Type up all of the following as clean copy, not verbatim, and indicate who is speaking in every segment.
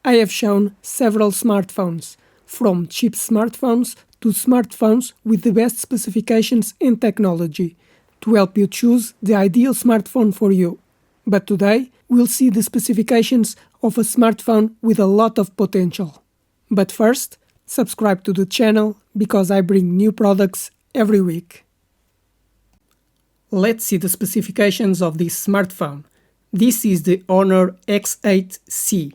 Speaker 1: I have shown several smartphones, from cheap smartphones to smartphones with the best specifications and technology, to help you choose the ideal smartphone for you. But today, we'll see the specifications of a smartphone with a lot of potential. But first, subscribe to the channel because I bring new products every week. Let's see the specifications of this smartphone. This is the Honor X8c.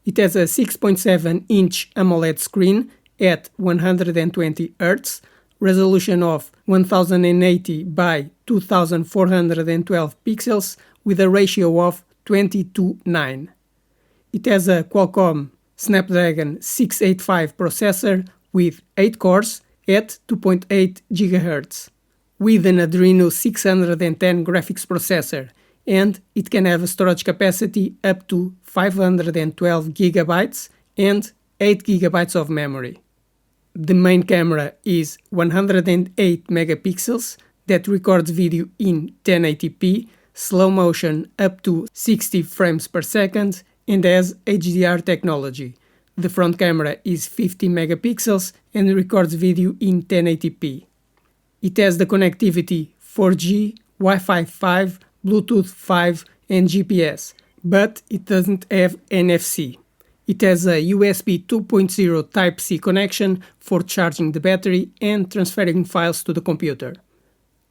Speaker 1: It has a 6.7-inch AMOLED screen at 120 Hz, resolution of 1080 by 2412 pixels with a ratio of 20:9. It has a Qualcomm Snapdragon 685 processor with 8 cores at 2.8 GHz, with an Adreno 610 graphics processor, and it can have a storage capacity up to 512 GB and 8 GB of memory. The main camera is 108 megapixels that records video in 1080p, slow motion up to 60 frames per second, and has HDR technology. The front camera is 50 megapixels and records video in 1080p. It has the connectivity 4G, Wi-Fi 5, Bluetooth 5 and GPS, but it doesn't have NFC. It has a USB 2.0 Type-C connection for charging the battery and transferring files to the computer.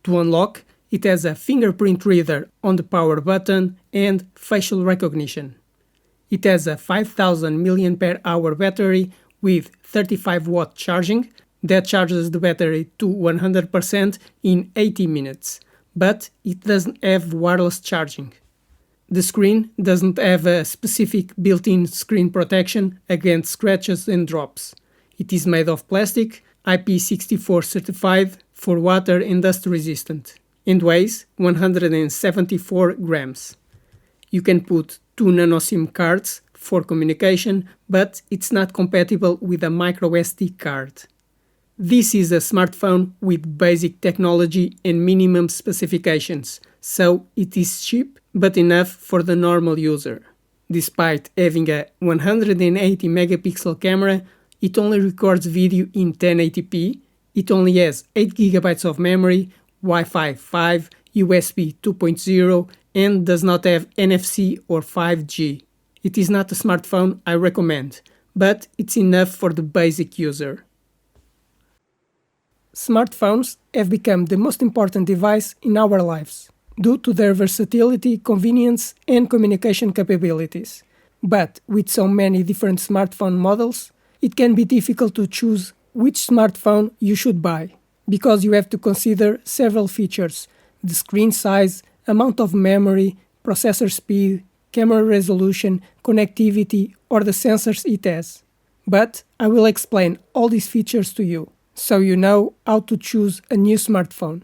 Speaker 1: To unlock, it has a fingerprint reader on the power button and facial recognition. It has a 5000 mAh battery with 35-watt charging that charges the battery to 100% in 80 minutes, but it doesn't have wireless charging. The screen doesn't have a specific built-in screen protection against scratches and drops. It is made of plastic, IP64 certified, for water and dust resistant, and weighs 174 grams. You can put 2 nano SIM cards for communication, but it's not compatible with a microSD card. This is a smartphone with basic technology and minimum specifications, so it is cheap but enough for the normal user. Despite having a 180 megapixel camera, it only records video in 1080p, it only has 8 GB of memory, Wi-Fi 5, USB 2.0 and does not have NFC or 5G. It is not a smartphone I recommend, but it's enough for the basic user. Smartphones have become the most important device in our lives, due to their versatility, convenience and communication capabilities. But with so many different smartphone models, it can be difficult to choose which smartphone you should buy, because you have to consider several features: the screen size, amount of memory, processor speed, camera resolution, connectivity, or the sensors it has. But I will explain all these features to you, so you know how to choose a new smartphone.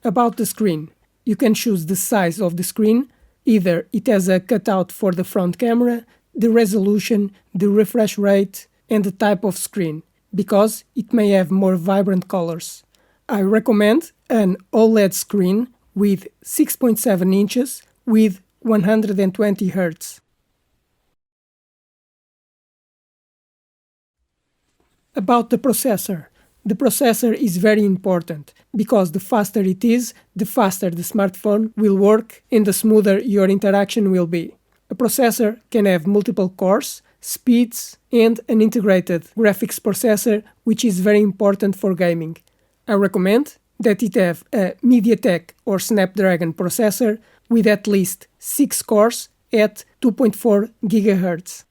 Speaker 1: About the screen, you can choose the size of the screen. Either it has a cutout for the front camera, the resolution, the refresh rate, and the type of screen, because it may have more vibrant colors. I recommend an OLED screen with 6.7 inches with 120 Hz. About the processor. The processor is very important, because the faster it is, the faster the smartphone will work and the smoother your interaction will be. A processor can have multiple cores, speeds, and an integrated graphics processor, which is very important for gaming. I recommend that it have a MediaTek or Snapdragon processor with at least 6 cores at 2.4 GHz.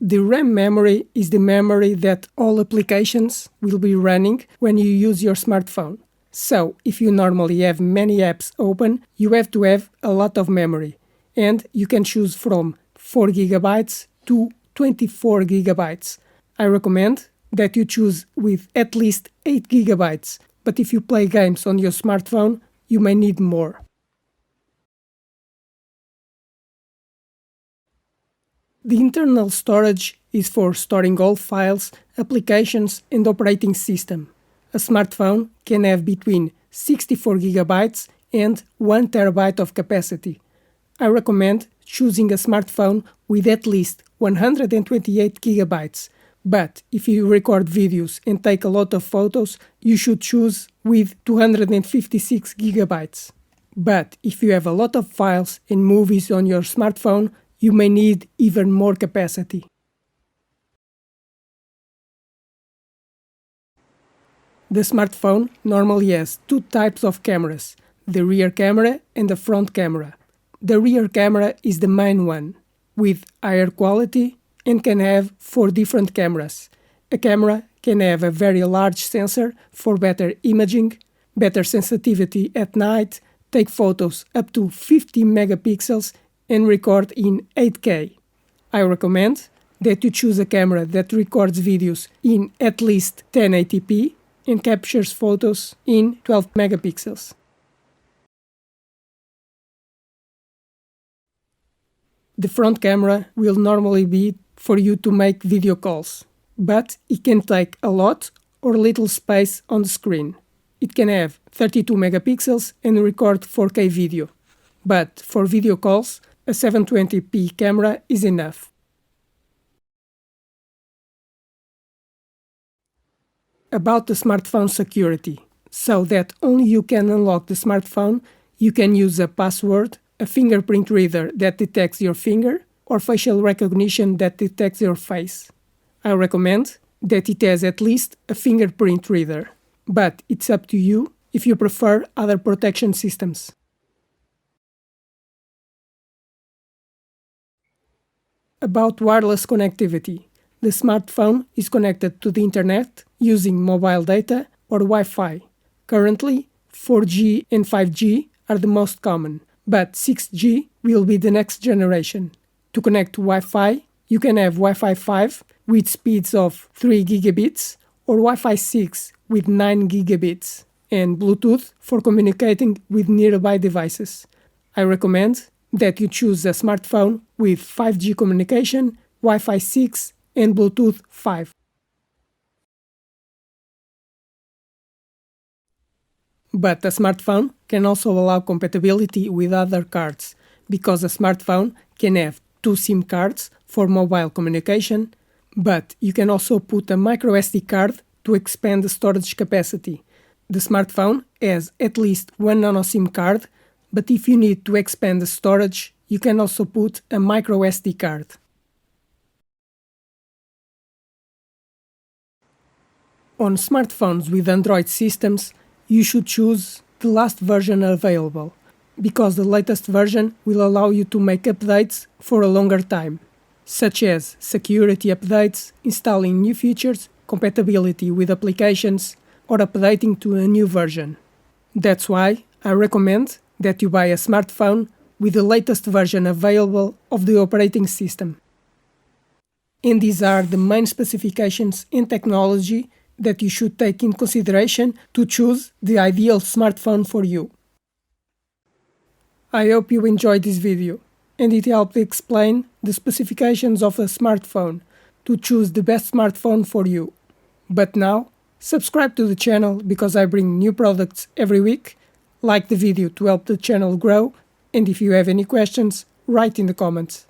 Speaker 1: The RAM memory is the memory that all applications will be running when you use your smartphone. So, if you normally have many apps open, you have to have a lot of memory, and you can choose from 4 GB to 24 GB. I recommend that you choose with at least 8 GB, but if you play games on your smartphone, you may need more. The internal storage is for storing all files, applications and operating system. A smartphone can have between 64 GB and 1 TB of capacity. I recommend choosing a smartphone with at least 128 GB, but if you record videos and take a lot of photos, you should choose with 256 GB. But if you have a lot of files and movies on your smartphone, you may need even more capacity. The smartphone normally has two types of cameras, the rear camera and the front camera. The rear camera is the main one, with higher quality and can have 4 different cameras. A camera can have a very large sensor for better imaging, better sensitivity at night, take photos up to 50 megapixels and record in 8K. I recommend that you choose a camera that records videos in at least 1080p and captures photos in 12 megapixels. The front camera will normally be for you to make video calls, but it can take a lot or little space on the screen. It can have 32 megapixels and record 4K video, but for video calls, a 720p camera is enough. About the smartphone security, so that only you can unlock the smartphone, you can use a password, a fingerprint reader that detects your finger, or facial recognition that detects your face. I recommend that it has at least a fingerprint reader, but it's up to you if you prefer other protection systems. About wireless connectivity, the smartphone is connected to the internet using mobile data or Wi-Fi. Currently, 4G and 5G are the most common, but 6G will be the next generation. To connect to Wi-Fi, you can have Wi-Fi 5 with speeds of 3 gigabits or Wi-Fi 6 with 9 gigabits, and Bluetooth for communicating with nearby devices. I recommend that you choose a smartphone with 5G communication, Wi-Fi 6 and Bluetooth 5. But a smartphone can also allow compatibility with other cards, because a smartphone can have 2 SIM cards for mobile communication, but you can also put a microSD card to expand the storage capacity. The smartphone has at least 1 nano SIM card, but if you need to expand the storage, you can also put a microSD card. On smartphones with Android systems, you should choose the last version available, because the latest version will allow you to make updates for a longer time, such as security updates, installing new features, compatibility with applications, or updating to a new version. That's why I recommend that you buy a smartphone with the latest version available of the operating system. And these are the main specifications and technology that you should take in consideration to choose the ideal smartphone for you. I hope you enjoyed this video and it helped explain the specifications of a smartphone to choose the best smartphone for you. But now, subscribe to the channel because I bring new products every week, like the video to help the channel grow, and if you have any questions, write in the comments.